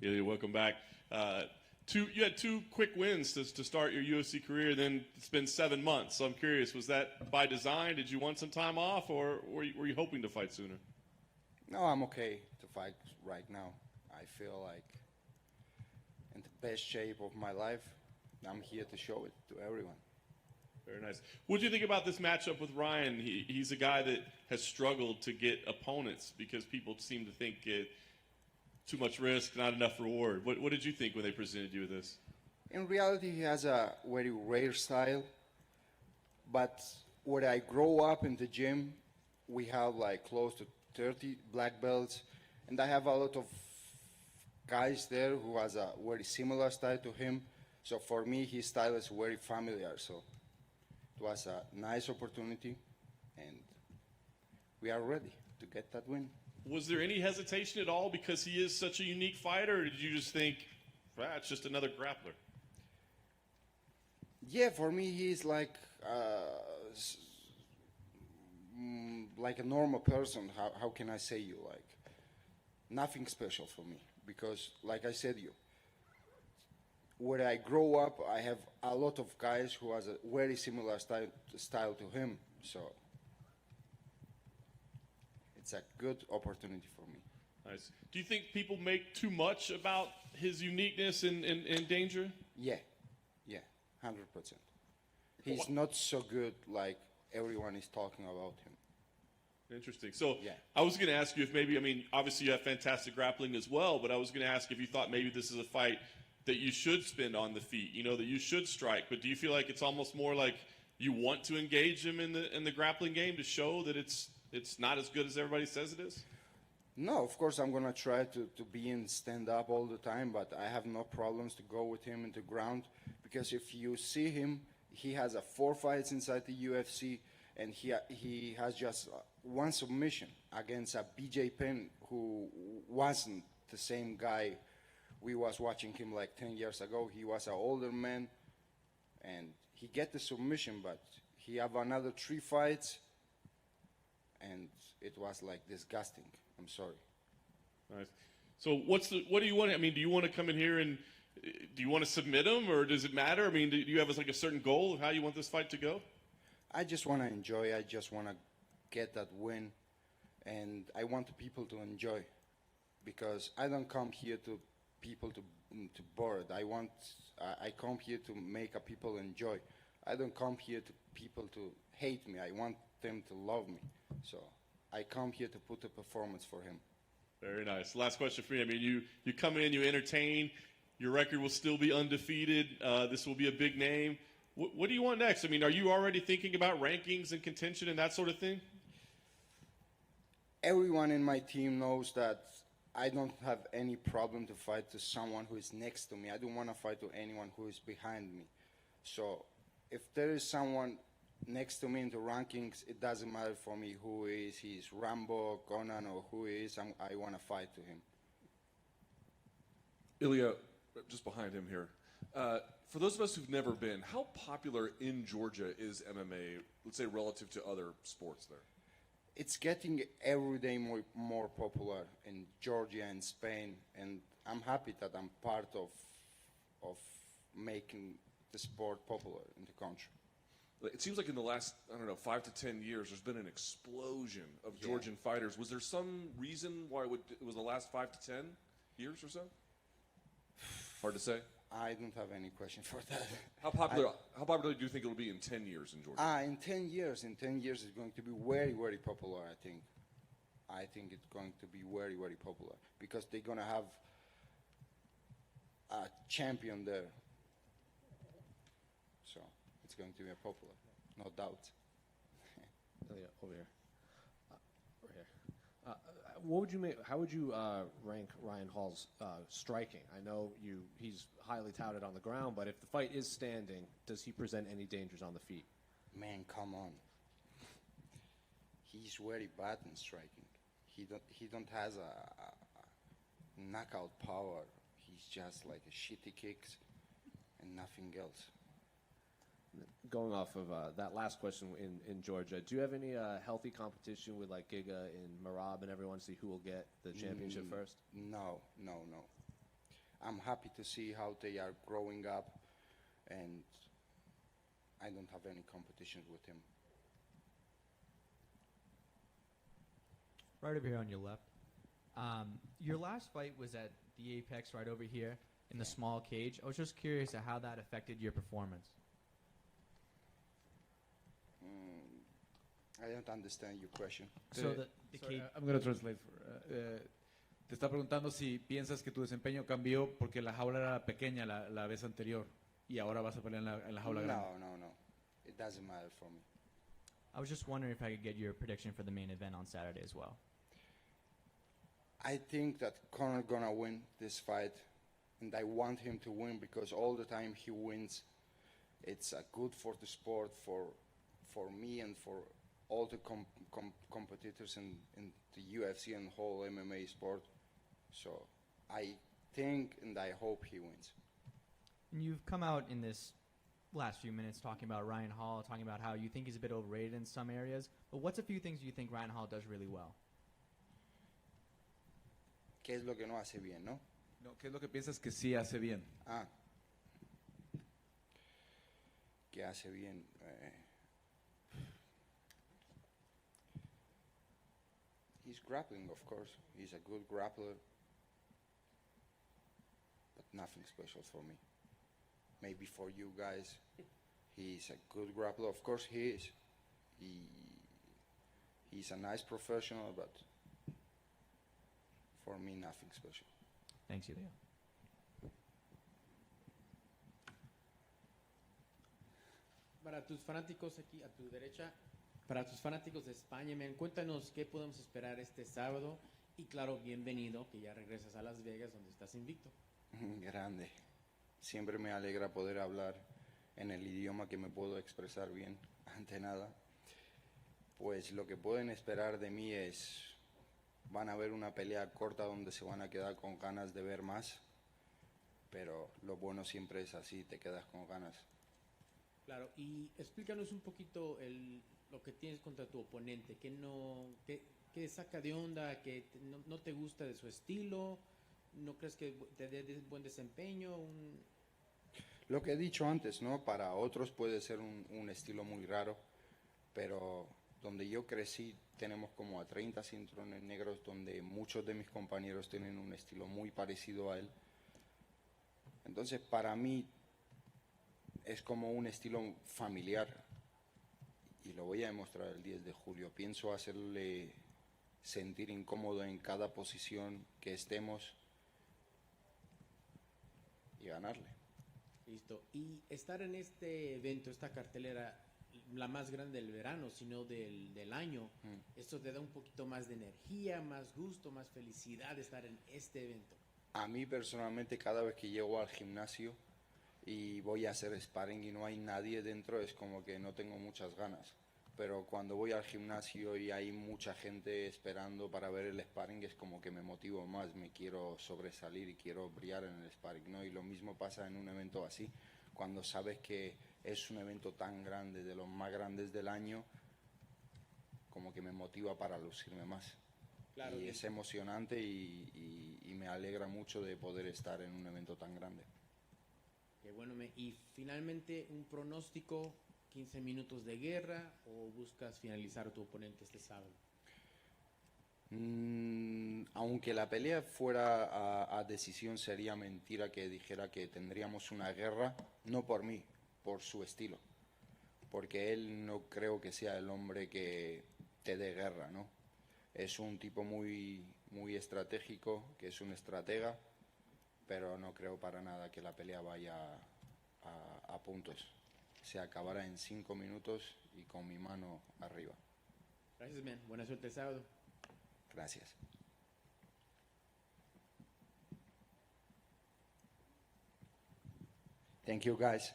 Ilia, welcome back. You had two quick wins to start your UFC career, then it's been 7 months. So I'm curious, was that by design? Did you want some time off, or were you hoping to fight sooner? No, I'm okay to fight right now. I feel like in the best shape of my life. I'm here to show it to everyone. Very nice. What do you think about this matchup with Ryan? He's a guy that has struggled to get opponents because people seem to think too much risk, not enough reward. What did you think when they presented you with this? In reality, he has a very rare style. But when I grow up in the gym, we have like close to 30 black belts, and I have a lot of guys there who has a very similar style to him. So for me, his style is very familiar. So it was a nice opportunity, and we are ready to get that win. Was there any hesitation at all because he is such a unique fighter, or did you just think, it's just another grappler? Yeah, for me, he's like a normal person. How can I say you? Like, nothing special for me. Because, like I said you, where I grow up, I have a lot of guys who has a very similar style to him. So it's a good opportunity for me. Nice. Do you think people make too much about his uniqueness and danger? Yeah, 100%. He's not so good like everyone is talking about him. Interesting. So yeah. I was going to ask you if maybe, obviously you have fantastic grappling as well, but I was going to ask if you thought maybe this is a fight that you should spend on the feet, that you should strike. But do you feel like it's almost more like you want to engage him in the grappling game to show that it's not as good as everybody says it is? No, of course I'm going to try to be in stand-up all the time, but I have no problems to go with him into ground, because if you see him, he has 4 fights inside the UFC, and he has just one submission against a BJ Penn who wasn't the same guy. We was watching him like 10 years ago. He was an older man, and he get the submission, but he have another 3 fights, and it was like disgusting. I'm sorry. Nice. So what do you want? Do you want to come in here and do you want to submit him, or does it matter? Do you have like a certain goal of how you want this fight to go? I just want to enjoy. I just want to get that win, and I want the people to enjoy, because I don't come here to people to bore it. I come here to make people enjoy. I don't come here to people to hate me. I want them to love me. So I come here to put a performance for him. Very nice. Last question for you. You come in, you entertain. Your record will still be undefeated. This will be a big name. What do you want next? Are you already thinking about rankings and contention and that sort of thing? Everyone in my team knows that I don't have any problem to fight to someone who is next to me. I don't want to fight to anyone who is behind me. So if there is someone next to me in the rankings, it doesn't matter for me who is. He's Rambo, Conan, or who he is. I want to fight to him. Ilia, just behind him here. For those of us who've never been, how popular in Georgia is MMA, let's say, relative to other sports there? It's getting every day more popular in Georgia and Spain, and I'm happy that I'm part of making the sport popular in the country. It seems like in the last, 5 to 10 years, there's been an explosion of Georgian fighters. Was there some reason why it was the last 5 to 10 years or so? Hard to say. I don't have any question for that. How popular do you think it'll be in 10 years in Georgia? In 10 years it's going to be very, very popular, I think. I think it's going to be very, very popular, because they're going to have a champion there. So it's going to be popular, no doubt. Over here. Right here. What would you make? How would you rank Ryan Hall's striking? I know he's highly touted on the ground, but if the fight is standing, does he present any dangers on the feet? Man, come on. He's very bad in striking. He don't has a knockout power. He's just like a shitty kicks and nothing else. Going off of that last question in Georgia, do you have any healthy competition with like Giga and Marab and everyone, see who will get the championship first? No. I'm happy to see how they are growing up, and I don't have any competition with him. Right over here on your left. Your last fight was at the Apex right over here in the small cage. I was just curious at how that affected your performance. I don't understand your question. So the Sorry, cage. I'm going to translate. Te está preguntando si piensas que tu desempeño cambió porque la jaula era pequeña la vez anterior y ahora vas a pelear en la jaula grande. No. It doesn't matter for me. I was just wondering if I could get your prediction for the main event on Saturday as well. I think that Conor gonna win this fight, and I want him to win because all the time he wins, it's good for the sport, for me, and for all the competitors in the UFC and whole MMA sport. So I think and I hope he wins. And you've come out in this last few minutes talking about Ryan Hall, talking about how you think he's a bit overrated in some areas. But what's a few things you think Ryan Hall does really well? ¿Qué es lo que no hace bien, no? No, ¿qué es lo que piensas que sí hace bien? ¿Qué hace bien? He's grappling, of course. He's a good grappler, but nothing special for me. Maybe for you guys, he's a good grappler. Of course he is. He's a nice professional, but for me, nothing special. Thanks, Ilia. Para tus fanáticos aquí a tu derecha, para tus fanáticos de España, man, cuéntanos qué podemos esperar este sábado y claro, bienvenido que ya regresas a Las Vegas donde estás invicto. Grande. Siempre me alegra poder hablar en el idioma que me puedo expresar bien, ante nada. Pues lo que pueden esperar de mí es, van a ver una pelea corta donde se van a quedar con ganas de ver más, pero lo bueno siempre es así, te quedas con ganas. Claro, y explícanos un poquito lo que tienes contra tu oponente, que saca de onda, que no te gusta de su estilo, no crees que te dé buen desempeño. Lo que he dicho antes, ¿no? Para otros puede ser un estilo muy raro, pero donde yo crecí tenemos como a 30 cinturones negros donde muchos de mis compañeros tienen un estilo muy parecido a él. Entonces para mí es como un estilo familiar y lo voy a demostrar el 10 de julio. Pienso hacerle sentir incómodo en cada posición que estemos y ganarle. Listo. Y estar en este evento, esta cartelera, la más grande del verano, sino del año, esto te da un poquito más de energía, más gusto, más felicidad de estar en este evento. A mí personalmente cada vez que llego al gimnasio y voy a hacer sparring y no hay nadie dentro, es como que no tengo muchas ganas. Pero cuando voy al gimnasio y hay mucha gente esperando para ver el sparring, es como que me motivo más, me quiero sobresalir y quiero brillar en el sparring, ¿no? Y lo mismo pasa en un evento así. Cuando sabes que es un evento tan grande, de los más grandes del año, como que me motiva para lucirme más. Claro, y es emocionante y me alegra mucho de poder estar en un evento tan grande. Qué bueno. Y finalmente, un pronóstico, 15 minutos de guerra, o buscas finalizar a tu oponente este sábado. Aunque la pelea fuera a decisión, sería mentira que dijera que tendríamos una guerra, no por mí, por su estilo. Porque él no creo que sea el hombre que te dé guerra, ¿no? Es un tipo muy, muy estratégico, que es un estratega, pero no creo para nada que la pelea vaya a puntos. Se acabará en 5 minutos y con mi mano arriba. Gracias, man. Buena suerte el sábado. Gracias. Thank you, guys.